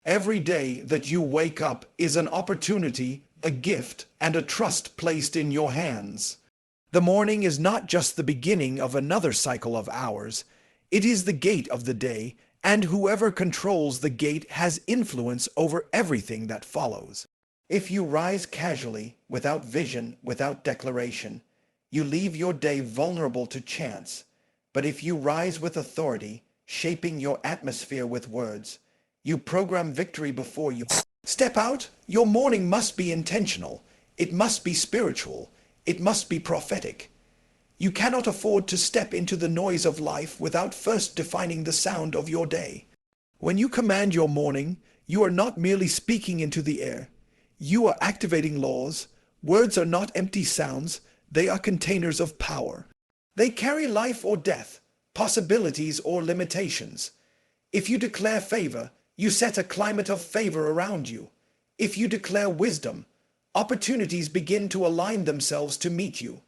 Every day that you wake up is an opportunity, a gift, and a trust placed in your hands. The morning is not just the beginning of another cycle of hours. It is the gate of the day, and whoever controls the gate has influence over everything that follows. If you rise casually, without vision, without declaration, you leave your day vulnerable to chance. But if you rise with authority, shaping your atmosphere with words, you program victory before you step out. Your morning must be intentional. It must be spiritual. It must be prophetic. You cannot afford to step into the noise of life without first defining the sound of your day. When you command your morning, you are not merely speaking into the air. You are activating laws. Words are not empty sounds. They are containers of power. They carry life or death, possibilities or limitations. If you declare favor, you set a climate of favor around you. If you declare wisdom, opportunities begin to align themselves to meet you.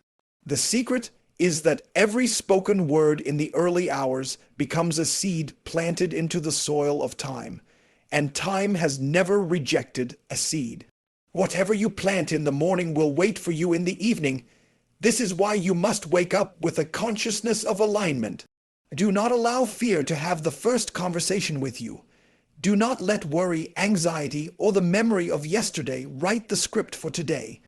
The secret is that every spoken word in the early hours becomes a seed planted into the soil of time, and time has never rejected a seed. Whatever you plant in the morning will wait for you in the evening. This is why you must wake up with a consciousness of alignment. Do not allow fear to have the first conversation with you. Do not let worry, anxiety, or the memory of yesterday write the script for today.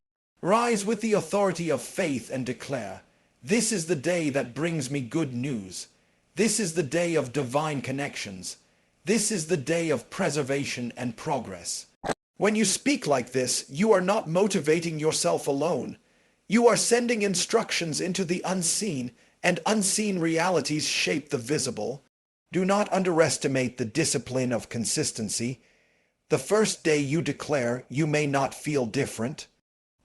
Rise with the authority of faith and declare, "This is the day that brings me good news. This is the day of divine connections. This is the day of preservation and progress." When you speak like this, you are not motivating yourself alone. You are sending instructions into the unseen, and unseen realities shape the visible. Do not underestimate the discipline of consistency. The first day you declare, you may not feel different.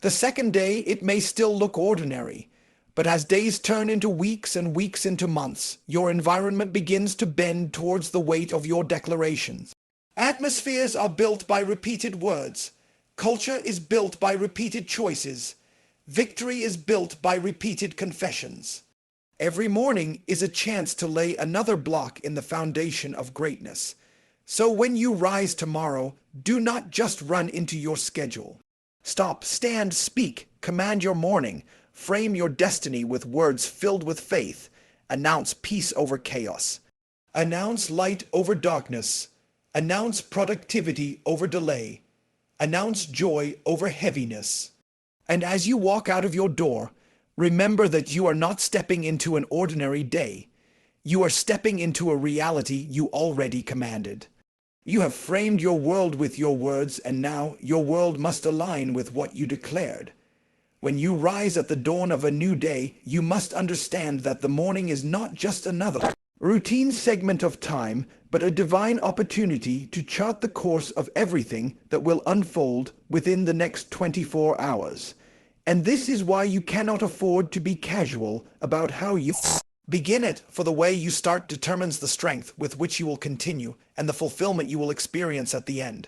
The second day, it may still look ordinary. But as days turn into weeks and weeks into months, your environment begins to bend towards the weight of your declarations. Atmospheres are built by repeated words. Culture is built by repeated choices. Victory is built by repeated confessions. Every morning is a chance to lay another block in the foundation of greatness. So when you rise tomorrow, do not just run into your schedule. Stop, stand, speak, command your morning, frame your destiny with words filled with faith, announce peace over chaos, announce light over darkness, announce productivity over delay, announce joy over heaviness. And as you walk out of your door, remember that you are not stepping into an ordinary day. You are stepping into a reality you already commanded. You have framed your world with your words, and now your world must align with what you declared. When you rise at the dawn of a new day, you must understand that the morning is not just another routine segment of time, but a divine opportunity to chart the course of everything that will unfold within the next 24 hours. And this is why you cannot afford to be casual about how you begin it, for the way you start determines the strength with which you will continue and the fulfillment you will experience at the end.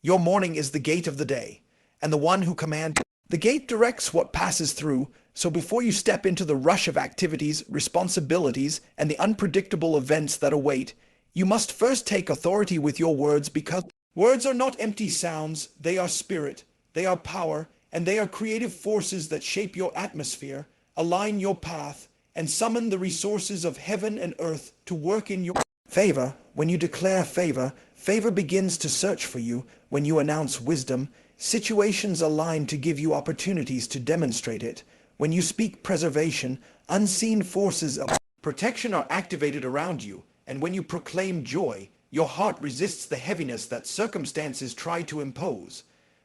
Your morning is the gate of the day, and the one who commands. The gate directs what passes through, so before you step into the rush of activities, responsibilities, and the unpredictable events that await, you must first take authority with your words, because words are not empty sounds. They are spirit, they are power, and they are creative forces that shape your atmosphere, align your path, and summon the resources of heaven and earth to work in your favor. When you declare favor, favor begins to search for you. When you announce wisdom, situations align to give you opportunities to demonstrate it. When you speak preservation, unseen forces of protection are activated around you. And when you proclaim joy, your heart resists the heaviness that circumstances try to impose.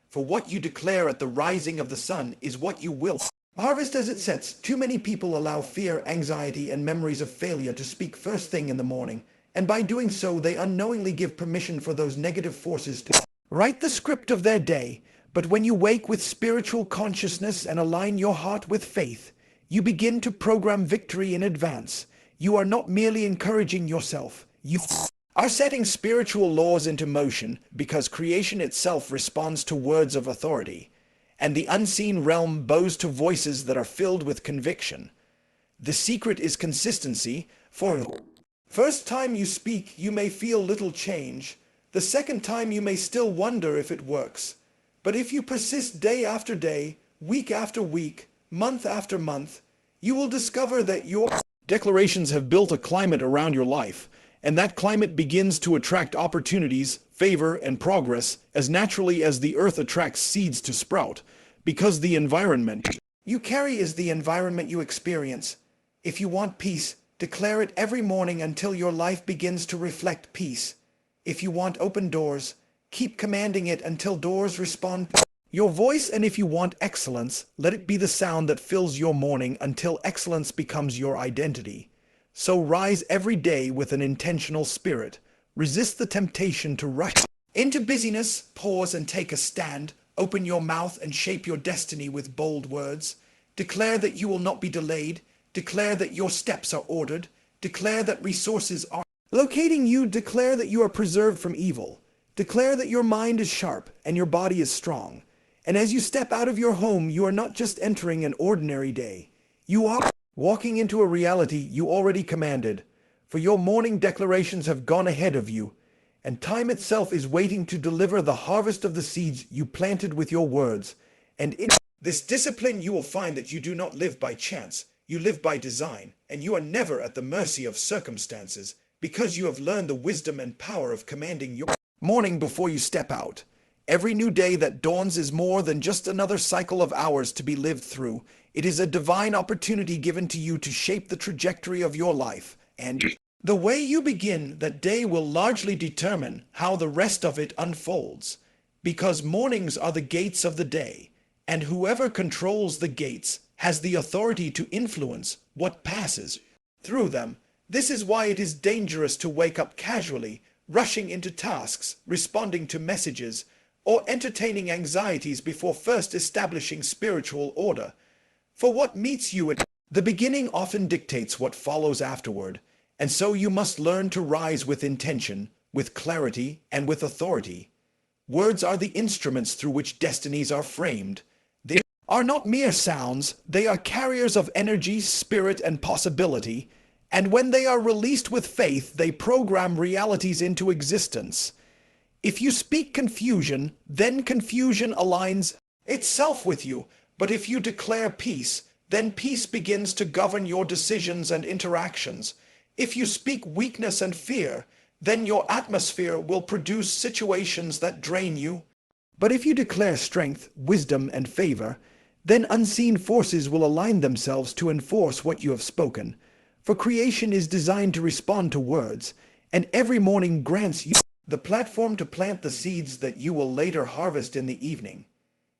For what you declare at the rising of the sun is what you will harvest as it sets. Too many people allow fear, anxiety, and memories of failure to speak first thing in the morning, and by doing so they unknowingly give permission for those negative forces to write the script of their day. But when you wake with spiritual consciousness and align your heart with faith, you begin to program victory in advance. You are not merely encouraging yourself, you are setting spiritual laws into motion, because creation itself responds to words of authority, and the unseen realm bows to voices that are filled with conviction. The secret is consistency. For the first time you speak, you may feel little change, The second time you may still wonder if it works. But if you persist day after day, week after week, month after month, you will discover that your declarations have built a climate around your life, and that climate begins to attract opportunities, favor, and progress as naturally as the earth attracts seeds to sprout, because the environment you carry is the environment you experience. If you want peace, declare it every morning until your life begins to reflect peace. If you want open doors, keep commanding it until doors respond to your voice. And if you want excellence, let it be the sound that fills your morning until excellence becomes your identity. So rise every day with an intentional spirit. Resist the temptation to rush into busyness. Pause and take a stand. Open your mouth and shape your destiny with bold words. Declare that you will not be delayed. Declare that your steps are ordered. Declare that resources are locating you. Declare that you are preserved from evil. Declare that your mind is sharp and your body is strong. And as you step out of your home, you are not just entering an ordinary day. You are walking into a reality you already commanded. For your morning declarations have gone ahead of you, and time itself is waiting to deliver the harvest of the seeds you planted with your words. And in this discipline you will find that you do not live by chance, you live by design, and you are never at the mercy of circumstances, because you have learned the wisdom and power of commanding your morning before you step out. Every new day that dawns is more than just another cycle of hours to be lived through. It is a divine opportunity given to you to shape the trajectory of your life, and the way you begin that day will largely determine how the rest of it unfolds, because mornings are the gates of the day, and whoever controls the gates has the authority to influence what passes through them. This is why it is dangerous to wake up casually, rushing into tasks, responding to messages, or entertaining anxieties before first establishing spiritual order. For what meets you at the beginning often dictates what follows afterward. And so you must learn to rise with intention, with clarity, and with authority. Words are the instruments through which destinies are framed. They are not mere sounds, they are carriers of energy, spirit, and possibility, and when they are released with faith, they program realities into existence. If you speak confusion, then confusion aligns itself with you, but if you declare peace, then peace begins to govern your decisions and interactions. If you speak weakness and fear, then your atmosphere will produce situations that drain you. But if you declare strength, wisdom, and favor, then unseen forces will align themselves to enforce what you have spoken. For creation is designed to respond to words, and every morning grants you the platform to plant the seeds that you will later harvest in the evening.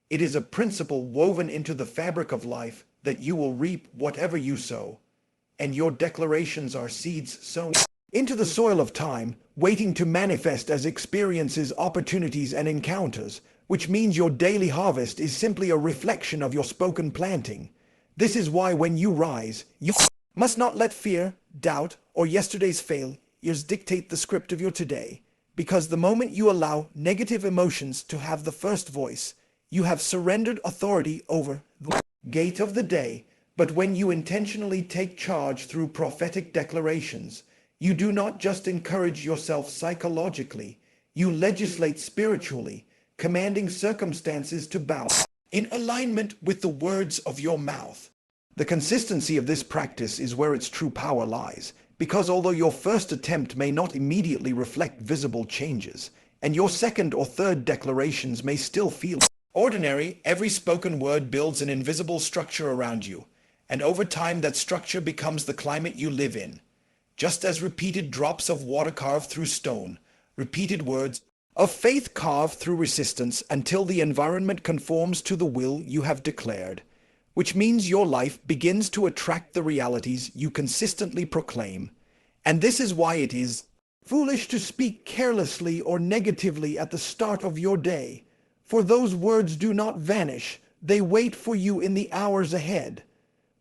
It is a principle woven into the fabric of life that you will reap whatever you sow. And your declarations are seeds sown into the soil of time, waiting to manifest as experiences, opportunities, and encounters, which means your daily harvest is simply a reflection of your spoken planting. This is why when you rise, you must not let fear, doubt, or yesterday's failures dictate the script of your today, because the moment you allow negative emotions to have the first voice, you have surrendered authority over the gate of the day. But when you intentionally take charge through prophetic declarations, you do not just encourage yourself psychologically, you legislate spiritually, commanding circumstances to bow in alignment with the words of your mouth. The consistency of this practice is where its true power lies, because although your first attempt may not immediately reflect visible changes, and your second or third declarations may still feel ordinary, every spoken word builds an invisible structure around you. And over time that structure becomes the climate you live in. Just as repeated drops of water carve through stone, repeated words of faith carve through resistance until the environment conforms to the will you have declared, which means your life begins to attract the realities you consistently proclaim. And this is why it is foolish to speak carelessly or negatively at the start of your day, for those words do not vanish, they wait for you in the hours ahead.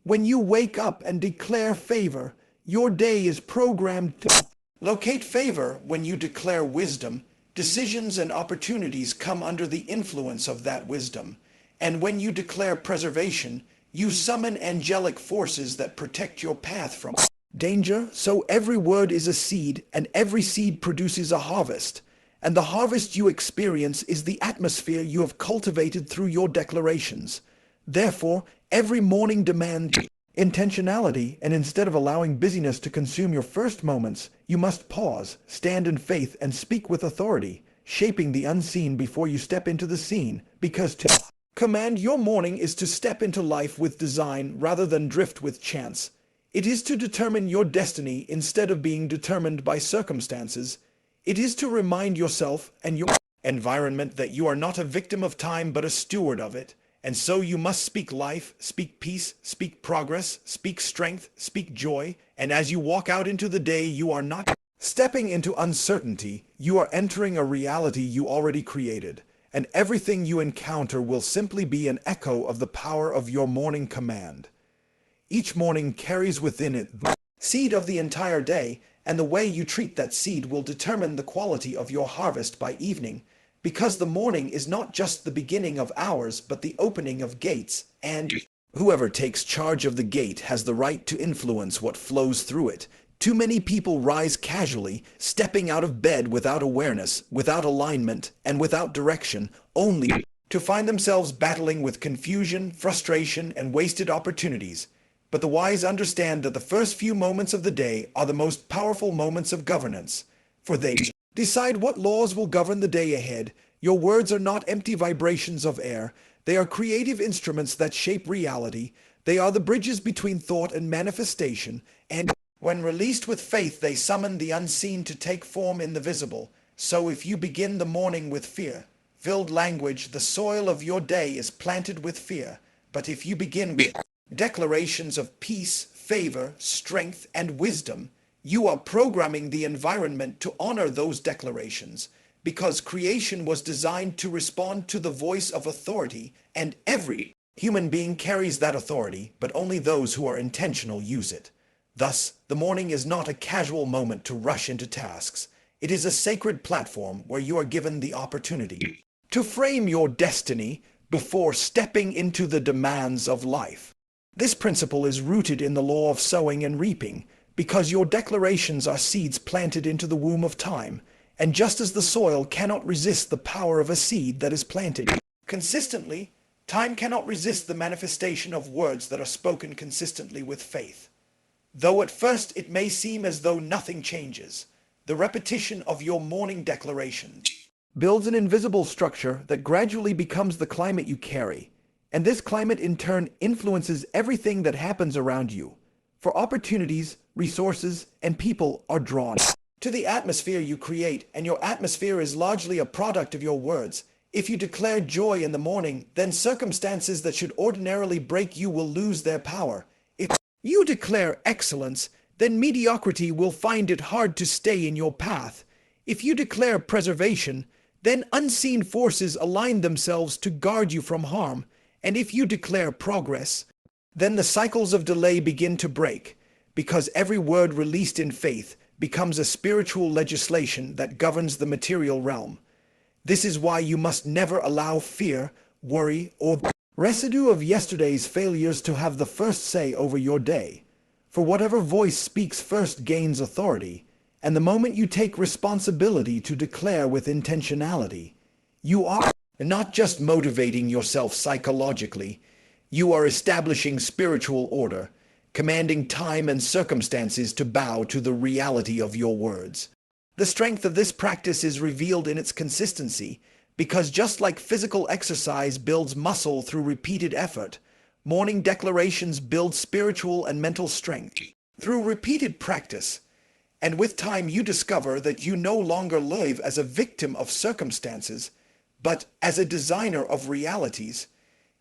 When you wake up and declare favor, your day is programmed to locate favor. When you declare wisdom, decisions and opportunities come under the influence of that wisdom. And when you declare preservation, you summon angelic forces that protect your path from danger. So every word is a seed, and every seed produces a harvest. and the harvest you experience is the atmosphere you have cultivated through your declarations. Therefore, every morning demands intentionality, and instead of allowing busyness to consume your first moments, you must pause, stand in faith, and speak with authority, shaping the unseen before you step into the scene, because to command your morning is to step into life with design rather than drift with chance. It is to determine your destiny instead of being determined by circumstances. It is to remind yourself and your environment that you are not a victim of time but a steward of it. And so you must speak life, speak peace, speak progress, speak strength, speak joy. And as you walk out into the day, you are not stepping into uncertainty. You are entering a reality you already created. And everything you encounter will simply be an echo of the power of your morning command. Each morning carries within it the seed of the entire day, and the way you treat that seed will determine the quality of your harvest by evening. Because the morning is not just the beginning of hours, but the opening of gates, and whoever takes charge of the gate has the right to influence what flows through it. Too many people rise casually, stepping out of bed without awareness, without alignment, and without direction, only to find themselves battling with confusion, frustration, and wasted opportunities. But the wise understand that the first few moments of the day are the most powerful moments of governance, for they decide what laws will govern the day ahead. Your words are not empty vibrations of air. They are creative instruments that shape reality. They are the bridges between thought and manifestation, and when released with faith, they summon the unseen to take form in the visible. So if you begin the morning with fear-filled language, the soil of your day is planted with fear. But if you begin with declarations of peace, favor, strength, and wisdom, you are programming the environment to honor those declarations, because creation was designed to respond to the voice of authority, and every human being carries that authority, but only those who are intentional use it. Thus, the morning is not a casual moment to rush into tasks. It is a sacred platform where you are given the opportunity to frame your destiny before stepping into the demands of life. This principle is rooted in the law of sowing and reaping, because your declarations are seeds planted into the womb of time, and just as the soil cannot resist the power of a seed that is planted consistently, time cannot resist the manifestation of words that are spoken consistently with faith. Though at first it may seem as though nothing changes, the repetition of your morning declarations builds an invisible structure that gradually becomes the climate you carry, and this climate in turn influences everything that happens around you. For opportunities, resources, and people are drawn to the atmosphere you create, and your atmosphere is largely a product of your words. If you declare joy in the morning, then circumstances that should ordinarily break you will lose their power. If you declare excellence, then mediocrity will find it hard to stay in your path. If you declare preservation, then unseen forces align themselves to guard you from harm. And if you declare progress, then the cycles of delay begin to break, because every word released in faith becomes a spiritual legislation that governs the material realm. This is why you must never allow fear, worry, or the residue of yesterday's failures to have the first say over your day. For whatever voice speaks first gains authority, and the moment you take responsibility to declare with intentionality, you are not just motivating yourself psychologically, you are establishing spiritual order, commanding time and circumstances to bow to the reality of your words. The strength of this practice is revealed in its consistency, because just like physical exercise builds muscle through repeated effort, morning declarations build spiritual and mental strength through repeated practice. And with time you discover that you no longer live as a victim of circumstances, but as a designer of realities,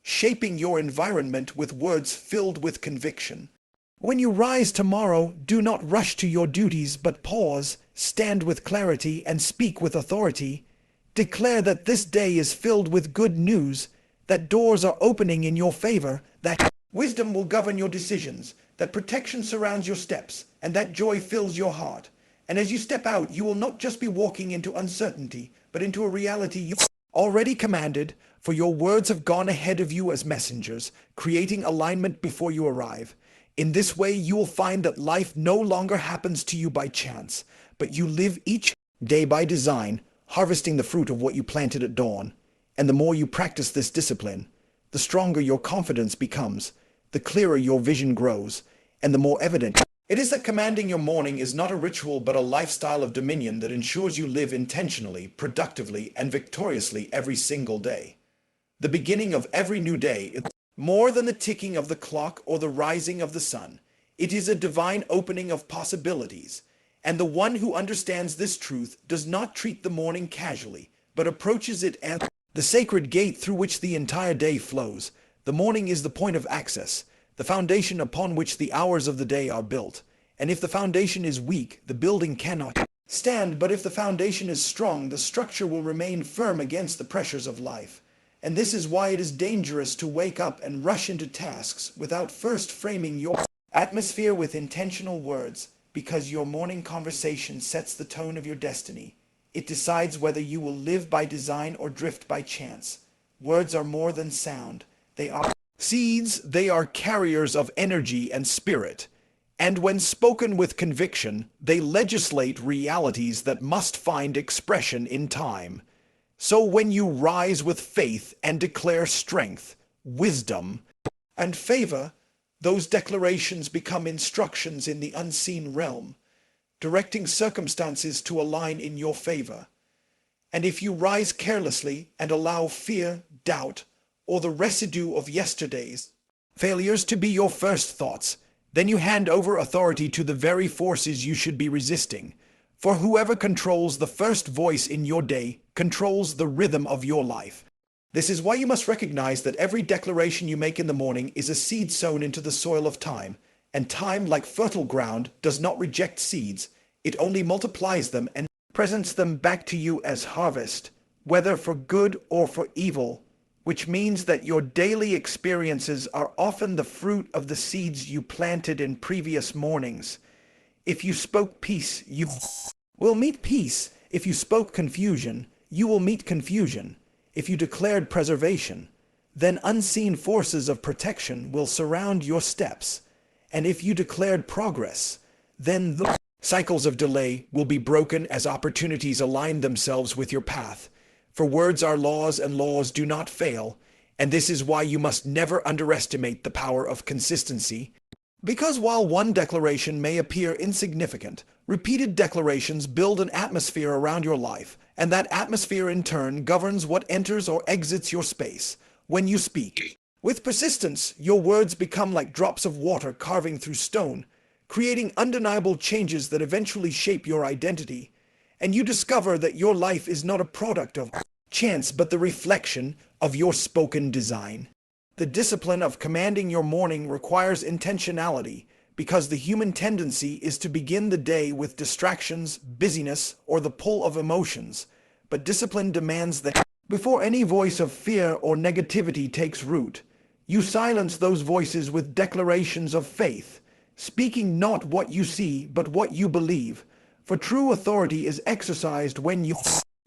shaping your environment with words filled with conviction. When you rise tomorrow, do not rush to your duties, but pause, stand with clarity, and speak with authority. Declare that this day is filled with good news, that doors are opening in your favor, that wisdom will govern your decisions, that protection surrounds your steps, and that joy fills your heart. And as you step out, you will not just be walking into uncertainty, but into a reality you've already commanded, for your words have gone ahead of you as messengers, creating alignment before you arrive. In this way, you will find that life no longer happens to you by chance, but you live each day by design, harvesting the fruit of what you planted at dawn. And the more you practice this discipline, the stronger your confidence becomes, the clearer your vision grows, and the more evident it is that commanding your morning is not a ritual but a lifestyle of dominion that ensures you live intentionally, productively, and victoriously every single day. The beginning of every new day is more than the ticking of the clock or the rising of the sun. It is a divine opening of possibilities, and the one who understands this truth does not treat the morning casually, but approaches it as the sacred gate through which the entire day flows. The morning is the point of access, the foundation upon which the hours of the day are built. And if the foundation is weak, the building cannot stand, but if the foundation is strong, the structure will remain firm against the pressures of life. And this is why it is dangerous to wake up and rush into tasks without first framing your atmosphere with intentional words, because your morning conversation sets the tone of your destiny. It decides whether you will live by design or drift by chance. Words are more than sound. They are seeds. They are carriers of energy and spirit. And when spoken with conviction, they legislate realities that must find expression in time. So when you rise with faith and declare strength, wisdom, and favor, those declarations become instructions in the unseen realm, directing circumstances to align in your favor. And if you rise carelessly and allow fear, doubt, or the residue of yesterday's failures to be your first thoughts, then you hand over authority to the very forces you should be resisting. For whoever controls the first voice in your day controls the rhythm of your life. This is why you must recognize that every declaration you make in the morning is a seed sown into the soil of time, and time, like fertile ground, does not reject seeds. It only multiplies them and presents them back to you as harvest, whether for good or for evil, which means that your daily experiences are often the fruit of the seeds you planted in previous mornings. If you spoke peace, you will meet peace. If you spoke confusion, you will meet confusion. If you declared preservation, then unseen forces of protection will surround your steps. And if you declared progress, then the cycles of delay will be broken as opportunities align themselves with your path. For words are laws, and laws do not fail, and this is why you must never underestimate the power of consistency. Because while one declaration may appear insignificant, repeated declarations build an atmosphere around your life, and that atmosphere in turn governs what enters or exits your space. When you speak with persistence, your words become like drops of water carving through stone, creating undeniable changes that eventually shape your identity. And you discover that your life is not a product of chance, but the reflection of your spoken design. The discipline of commanding your morning requires intentionality, because the human tendency is to begin the day with distractions, busyness, or the pull of emotions. But discipline demands that before any voice of fear or negativity takes root, you silence those voices with declarations of faith, speaking not what you see, but what you believe. For true authority is exercised when you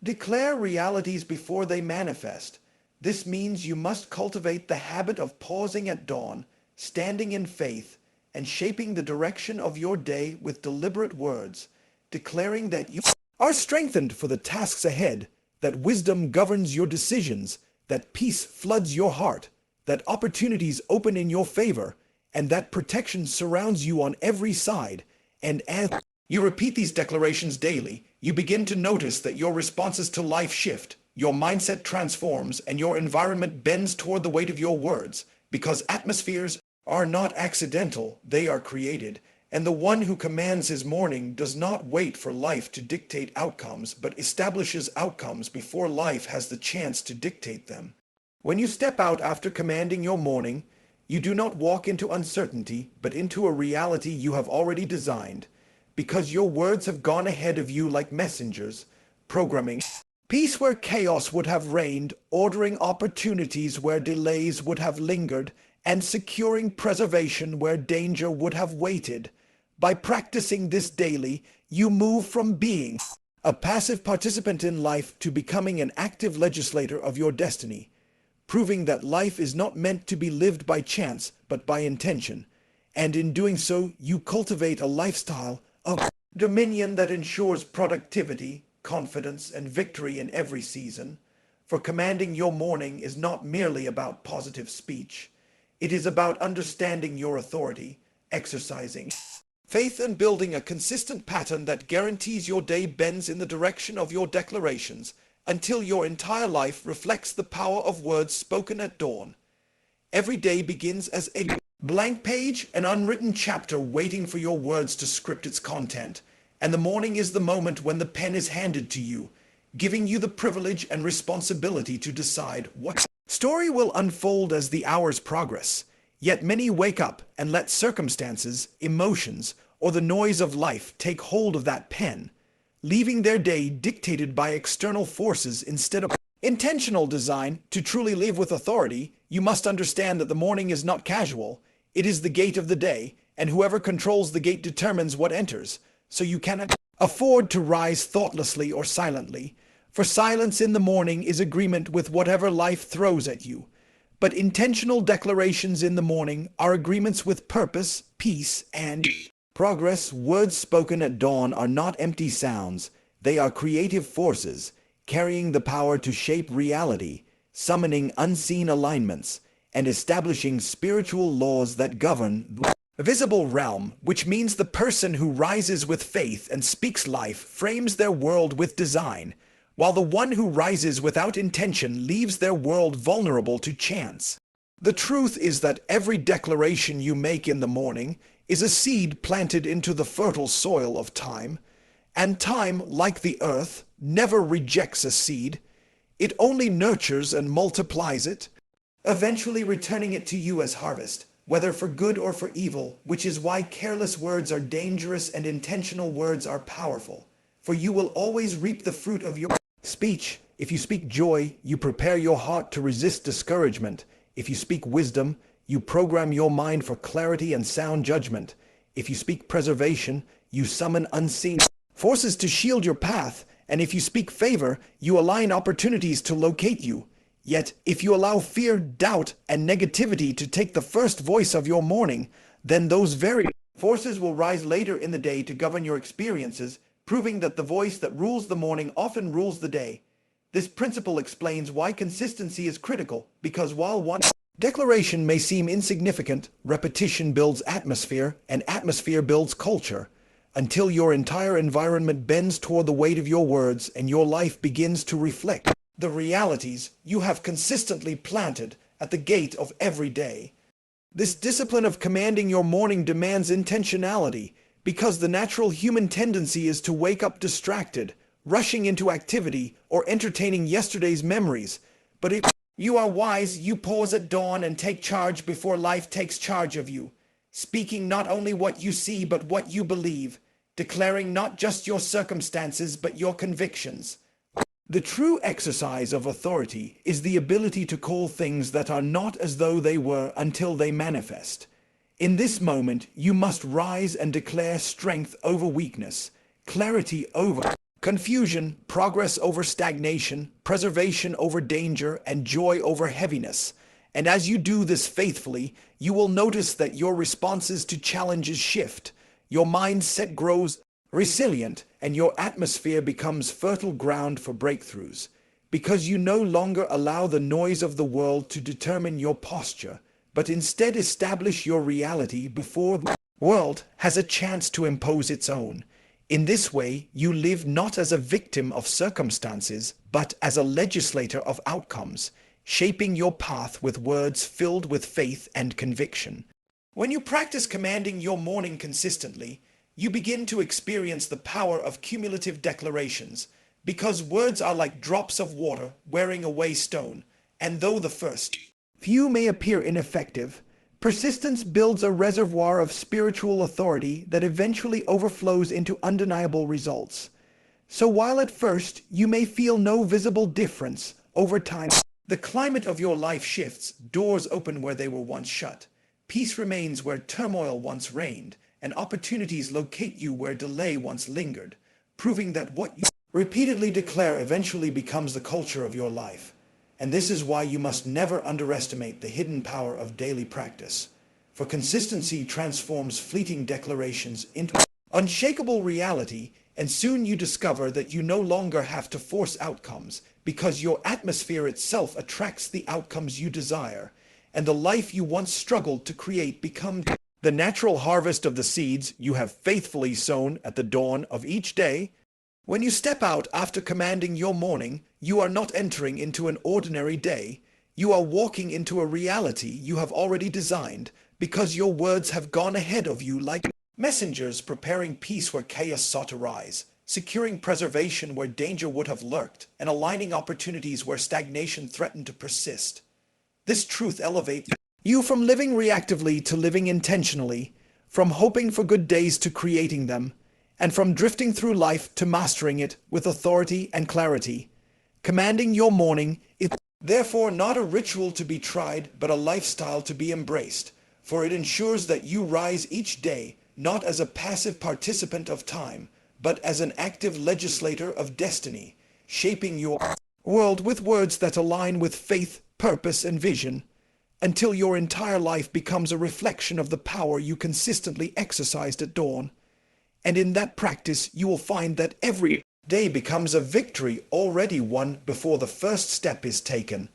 declare realities before they manifest. This means you must cultivate the habit of pausing at dawn, standing in faith, and shaping the direction of your day with deliberate words, declaring that you are strengthened for the tasks ahead, that wisdom governs your decisions, that peace floods your heart, that opportunities open in your favor, and that protection surrounds you on every side. And as you repeat these declarations daily, you begin to notice that your responses to life shift, your mindset transforms, and your environment bends toward the weight of your words, because atmospheres are not accidental, they are created. And the one who commands his morning does not wait for life to dictate outcomes, but establishes outcomes before life has the chance to dictate them. When you step out after commanding your morning, you do not walk into uncertainty, but into a reality you have already designed, because your words have gone ahead of you like messengers, programming peace where chaos would have reigned, ordering opportunities where delays would have lingered, and securing preservation where danger would have waited. By practicing this daily, you move from being a passive participant in life to becoming an active legislator of your destiny, proving that life is not meant to be lived by chance, but by intention. And in doing so, you cultivate a lifestyle of dominion that ensures productivity, confidence, and victory in every season. For commanding your morning is not merely about positive speech. It is about understanding your authority, exercising faith, and building a consistent pattern that guarantees your day bends in the direction of your declarations until your entire life reflects the power of words spoken at dawn. Every day begins as a blank page, an unwritten chapter waiting for your words to script its content, and the morning is the moment when the pen is handed to you, giving you the privilege and responsibility to decide what story will unfold as the hours progress. Yet many wake up and let circumstances, emotions, or the noise of life take hold of that pen, leaving their day dictated by external forces instead of intentional design. To truly live with authority, you must understand that the morning is not casual. It is the gate of the day, and whoever controls the gate determines what enters. So you cannot afford to rise thoughtlessly or silently, for silence in the morning is agreement with whatever life throws at you. But intentional declarations in the morning are agreements with purpose, peace, and progress. Words spoken at dawn are not empty sounds. They are creative forces, carrying the power to shape reality, summoning unseen alignments, and establishing spiritual laws that govern the visible realm, which means the person who rises with faith and speaks life frames their world with design, while the one who rises without intention leaves their world vulnerable to chance. The truth is that every declaration you make in the morning is a seed planted into the fertile soil of time, and time, like the earth, never rejects a seed. It only nurtures and multiplies it, eventually returning it to you as harvest, whether for good or for evil, which is why careless words are dangerous and intentional words are powerful. For you will always reap the fruit of your speech. If you speak joy, you prepare your heart to resist discouragement. If you speak wisdom, you program your mind for clarity and sound judgment. If you speak preservation, you summon unseen forces to shield your path. And if you speak favor, you align opportunities to locate you. Yet, if you allow fear, doubt, and negativity to take the first voice of your morning, then those very forces will rise later in the day to govern your experiences, proving that the voice that rules the morning often rules the day. This principle explains why consistency is critical, because while one declaration may seem insignificant, repetition builds atmosphere, and atmosphere builds culture, until your entire environment bends toward the weight of your words and your life begins to reflect the realities you have consistently planted at the gate of every day. This discipline of commanding your morning demands intentionality, because the natural human tendency is to wake up distracted, rushing into activity, or entertaining yesterday's memories. But if you are wise, you pause at dawn and take charge before life takes charge of you, speaking not only what you see but what you believe, declaring not just your circumstances but your convictions. The true exercise of authority is the ability to call things that are not as though they were until they manifest. In this moment, you must rise and declare strength over weakness, clarity over confusion, progress over stagnation, preservation over danger, and joy over heaviness. And as you do this faithfully, you will notice that your responses to challenges shift, your mindset grows resilient, and your atmosphere becomes fertile ground for breakthroughs, because you no longer allow the noise of the world to determine your posture, but instead establish your reality before the world has a chance to impose its own. In this way, you live not as a victim of circumstances, but as a legislator of outcomes, shaping your path with words filled with faith and conviction. When you practice commanding your morning consistently, you begin to experience the power of cumulative declarations, because words are like drops of water wearing away stone, and though the first few may appear ineffective, persistence builds a reservoir of spiritual authority that eventually overflows into undeniable results. So while at first you may feel no visible difference, over time the climate of your life shifts, doors open where they were once shut, peace remains where turmoil once reigned, and opportunities locate you where delay once lingered, proving that what you repeatedly declare eventually becomes the culture of your life. And this is why you must never underestimate the hidden power of daily practice, for consistency transforms fleeting declarations into unshakable reality, and soon you discover that you no longer have to force outcomes, because your atmosphere itself attracts the outcomes you desire, and the life you once struggled to create becomes the natural harvest of the seeds you have faithfully sown at the dawn of each day. When you step out after commanding your morning, you are not entering into an ordinary day. You are walking into a reality you have already designed, because your words have gone ahead of you like messengers, preparing peace where chaos sought to rise, securing preservation where danger would have lurked, and aligning opportunities where stagnation threatened to persist. This truth elevates you from living reactively to living intentionally, from hoping for good days to creating them, and from drifting through life to mastering it with authority and clarity. Commanding your morning is therefore not a ritual to be tried, but a lifestyle to be embraced, for it ensures that you rise each day not as a passive participant of time, but as an active legislator of destiny, shaping your world with words that align with faith, purpose, and vision, until your entire life becomes a reflection of the power you consistently exercised at dawn. And in that practice, you will find that every day becomes a victory already won before the first step is taken.